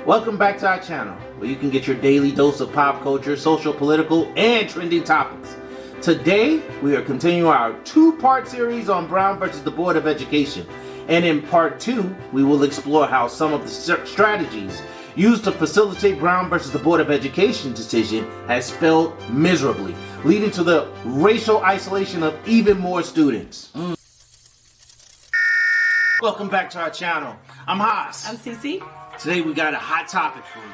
Welcome back to our channel, where you can get your daily dose of pop culture, social, political, and trending topics. Today, we are continuing our two-part series on Brown versus the Board of Education. And in part 2, we will explore how some of the strategies used to facilitate Brown versus the Board of Education decision has failed miserably, leading to the racial isolation of even more students. Welcome back to our channel. I'm Haas. I'm Cece. Today we got a hot topic for you.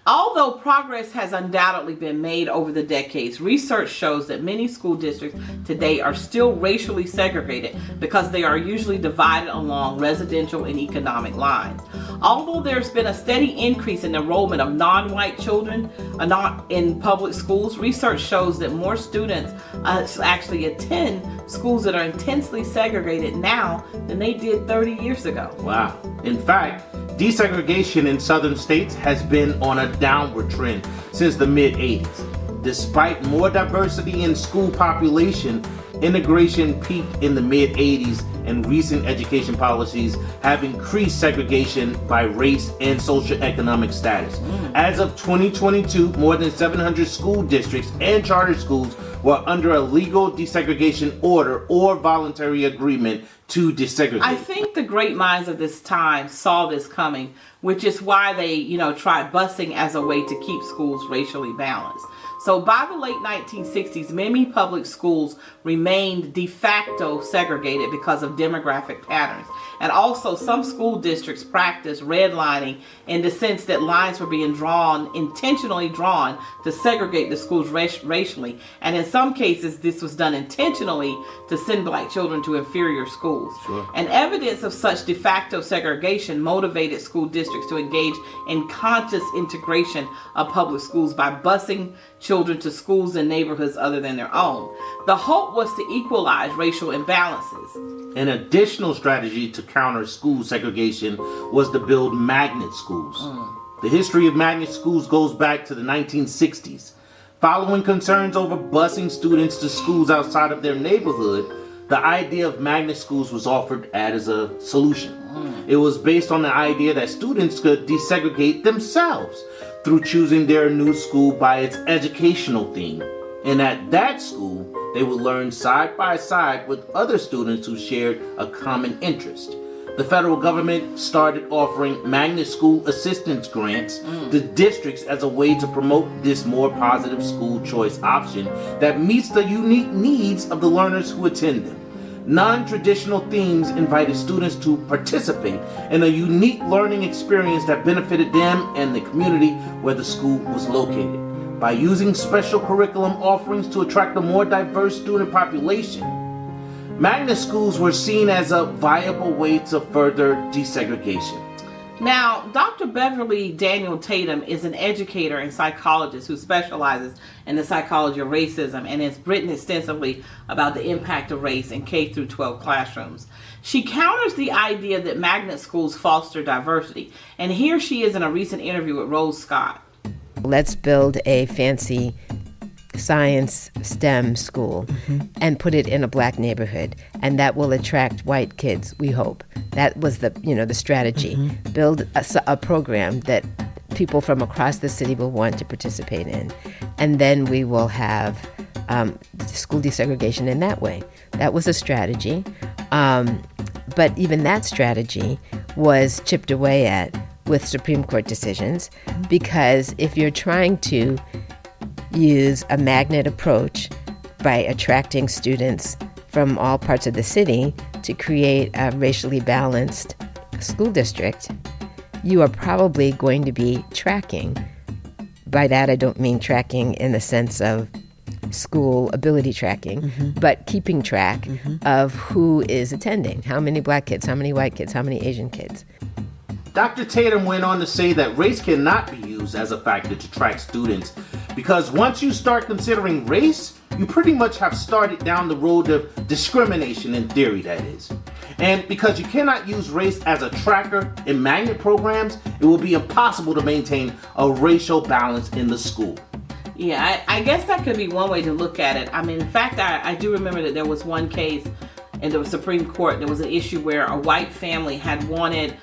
Although progress has undoubtedly been made over the decades, research shows that many school districts today are still racially segregated because they are usually divided along residential and economic lines. Although there's been a steady increase in enrollment of non-white children not in public schools, research shows that more students actually attend schools that are intensely segregated now than they did 30 years ago. Wow. In fact, desegregation in southern states has been on a downward trend since the mid-80s. Despite more diversity in school population, integration peaked in the mid-80s, and recent education policies have increased segregation by race and socioeconomic status. As of 2022, more than 700 school districts and charter schools were under a legal desegregation order or voluntary agreement to desegregate. I think the great minds of this time saw this coming, which is why they, tried busing as a way to keep schools racially balanced. So by the late 1960s, many public schools remained de facto segregated because of demographic patterns. And also some school districts practiced redlining in the sense that lines were being intentionally drawn to segregate the schools racially. And in some cases, this was done intentionally to send black children to inferior schools. Sure. And evidence of such de facto segregation motivated school districts to engage in conscious integration of public schools by busing children to schools in neighborhoods other than their own. The hope was to equalize racial imbalances. An additional strategy to counter school segregation was to build magnet schools. The history of magnet schools goes back to the 1960s. Following concerns over busing students to schools outside of their neighborhood, the idea of magnet schools was offered as a solution. It was based on the idea that students could desegregate themselves through choosing their new school by its educational theme. And at that school, they would learn side by side with other students who shared a common interest. The federal government started offering magnet school assistance grants to districts as a way to promote this more positive school choice option that meets the unique needs of the learners who attend them. Non-traditional themes invited students to participate in a unique learning experience that benefited them and the community where the school was located. By using special curriculum offerings to attract a more diverse student population, magnet schools were seen as a viable way to further desegregation. Now, Dr. Beverly Daniel Tatum is an educator and psychologist who specializes in the psychology of racism and has written extensively about the impact of race in K through 12 classrooms. She counters the idea that magnet schools foster diversity, and here she is in a recent interview with Rose Scott. Let's build a fancy science STEM school and put it in a black neighborhood, and that will attract white kids, we hope. That was the strategy. Build a program that people from across the city will want to participate in, and then we will have school desegregation in that way. That was a strategy, but even that strategy was chipped away at with Supreme Court decisions, because if you're trying to use a magnet approach by attracting students from all parts of the city to create a racially balanced school district, you are probably going to be tracking. By that, I don't mean tracking in the sense of school ability tracking, but keeping track of who is attending, how many black kids, how many white kids, how many Asian kids. Dr. Tatum went on to say that race cannot be used as a factor to track students because once you start considering race, you pretty much have started down the road of discrimination in theory, that is. And because you cannot use race as a tracker in magnet programs, it will be impossible to maintain a racial balance in the school. Yeah, I guess that could be one way to look at it. I mean, in fact, I do remember that there was one case in the Supreme Court. There was an issue where a white family had wanted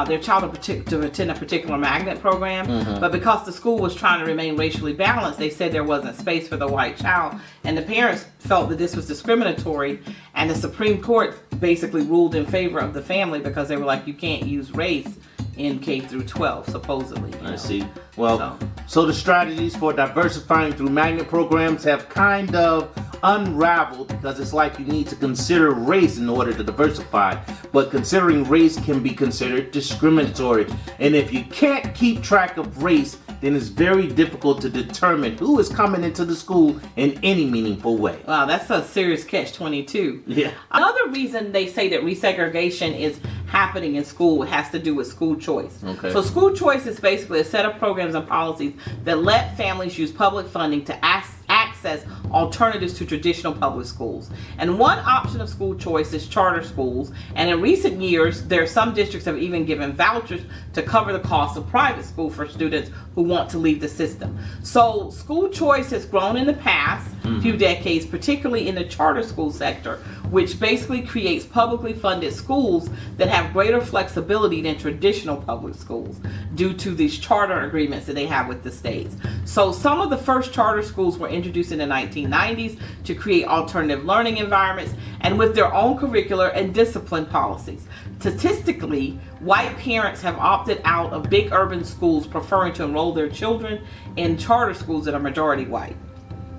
their child to attend a particular magnet program, but because the school was trying to remain racially balanced, they said there wasn't space for the white child, and the parents felt that this was discriminatory, and the Supreme Court basically ruled in favor of the family because they were like, you can't use race in K through 12, supposedly. I see. Well, so the strategies for diversifying through magnet programs have kind of unraveled, because it's like you need to consider race in order to diversify, but considering race can be considered discriminatory. And if you can't keep track of race, then it's very difficult to determine who is coming into the school in any meaningful way. Wow, that's a serious catch-22. Yeah. Another reason they say that resegregation is happening in school has to do with school choice. Okay. So school choice is basically a set of programs and policies that let families use public funding to access alternatives to traditional public schools. And one option of school choice is charter schools. And in recent years, some districts have even given vouchers to cover the cost of private school for students who want to leave the system. So school choice has grown in the past few decades, particularly in the charter school sector, which basically creates publicly funded schools that have greater flexibility than traditional public schools due to these charter agreements that they have with the states. So some of the first charter schools were introduced in the 1990s to create alternative learning environments and with their own curricular and discipline policies. Statistically, white parents have opted out of big urban schools, preferring to enroll their children in charter schools that are majority white.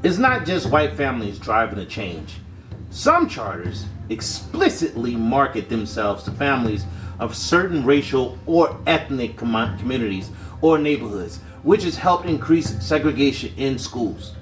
It's not just white families driving the change. Some charters explicitly market themselves to families of certain racial or ethnic communities or neighborhoods, which has helped increase segregation in schools.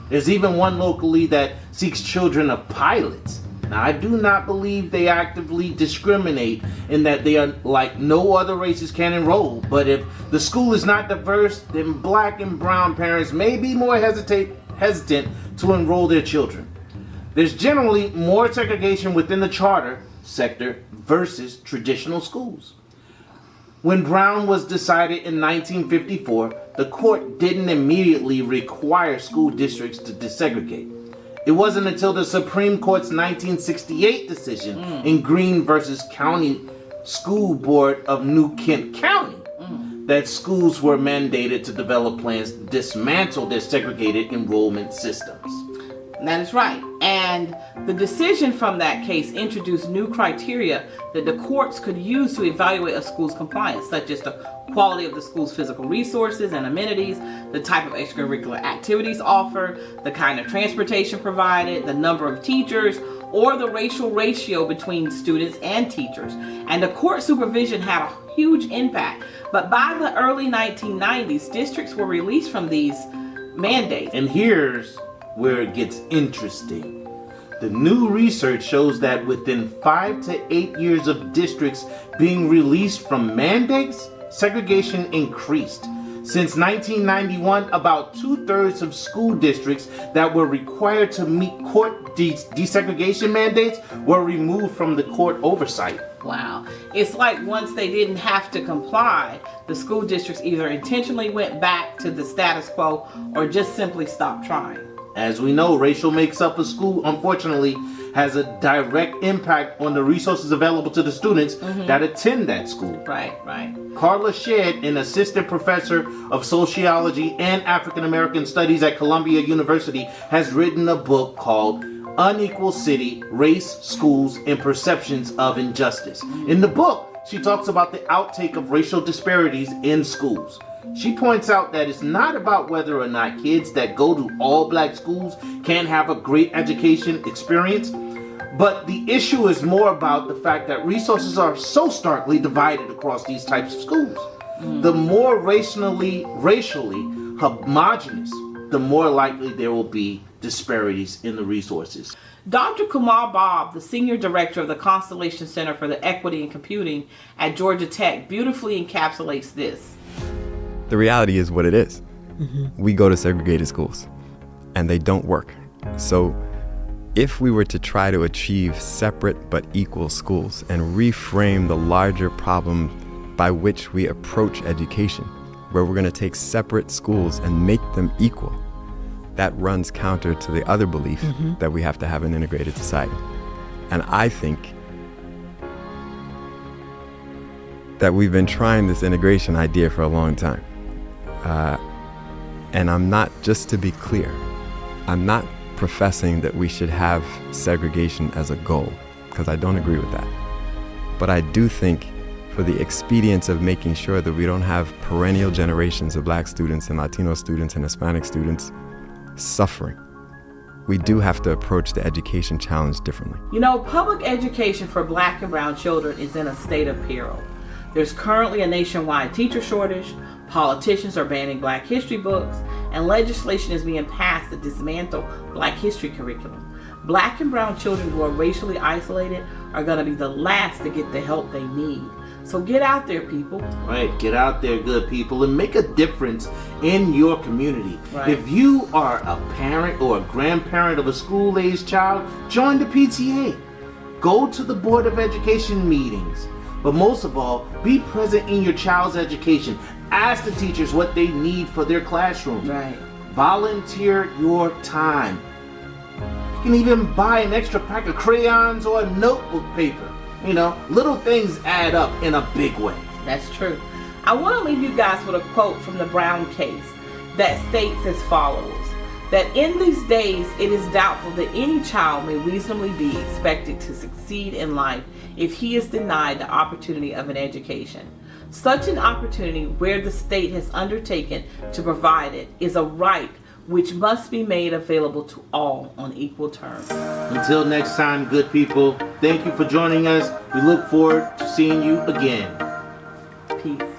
There's even one locally that seeks children of pilots. Now, I do not believe they actively discriminate in that they are like no other races can enroll, but if the school is not diverse, then black and brown parents may be more hesitant to enroll their children. There's generally more segregation within the charter sector versus traditional schools. When Brown was decided in 1954, the court didn't immediately require school districts to desegregate. It wasn't until the Supreme Court's 1968 decision in Green versus County School Board of New Kent County that schools were mandated to develop plans to dismantle their segregated enrollment systems. That is right. And the decision from that case introduced new criteria that the courts could use to evaluate a school's compliance, such as the quality of the school's physical resources and amenities, the type of extracurricular activities offered, the kind of transportation provided, the number of teachers, or the racial ratio between students and teachers. And the court supervision had a huge impact. But by the early 1990s, districts were released from these mandates. And here's where it gets interesting. The new research shows that within 5 to 8 years of districts being released from mandates, segregation increased. Since 1991, about 2/3 of school districts that were required to meet court desegregation mandates were removed from the court oversight. Wow. It's like once they didn't have to comply, the school districts either intentionally went back to the status quo or just simply stopped trying. As we know, racial makeup of school, unfortunately, has a direct impact on the resources available to the students that attend that school. Right. Carla Shedd, an assistant professor of sociology and African American studies at Columbia University, has written a book called Unequal City, Race, Schools, and Perceptions of Injustice. In the book, she talks about the outtake of racial disparities in schools. She points out that it's not about whether or not kids that go to all black schools can have a great education experience, but the issue is more about the fact that resources are so starkly divided across these types of schools. The more racially homogenous, the more likely there will be disparities in the resources. Dr. Kumar Bob, the senior director of the Constellation Center for the Equity in Computing at Georgia Tech, beautifully encapsulates this. The reality is what it is. We go to segregated schools, and they don't work. So if we were to try to achieve separate but equal schools and reframe the larger problem by which we approach education, where we're going to take separate schools and make them equal, that runs counter to the other belief that we have to have an integrated society. And I think that we've been trying this integration idea for a long time. And I'm not, just to be clear, I'm not professing that we should have segregation as a goal, because I don't agree with that. But I do think for the expedience of making sure that we don't have perennial generations of Black students and Latino students and Hispanic students suffering, we do have to approach the education challenge differently. You know, public education for Black and brown children is in a state of peril. There's currently a nationwide teacher shortage, politicians are banning Black history books, and legislation is being passed to dismantle Black history curriculum. Black and brown children who are racially isolated are going to be the last to get the help they need. So get out there, people. Right, get out there, good people, and make a difference in your community. Right. If you are a parent or a grandparent of a school-aged child, join the PTA. Go to the Board of Education meetings. But most of all, be present in your child's education. Ask the teachers what they need for their classroom. Right. Volunteer your time. You can even buy an extra pack of crayons or a notebook paper. You know, little things add up in a big way. That's true. I want to leave you guys with a quote from the Brown case that states as follows: that in these days it is doubtful that any child may reasonably be expected to succeed in life if he is denied the opportunity of an education. Such an opportunity, where the state has undertaken to provide it, is a right which must be made available to all on equal terms. Until next time, good people, thank you for joining us. We look forward to seeing you again. Peace.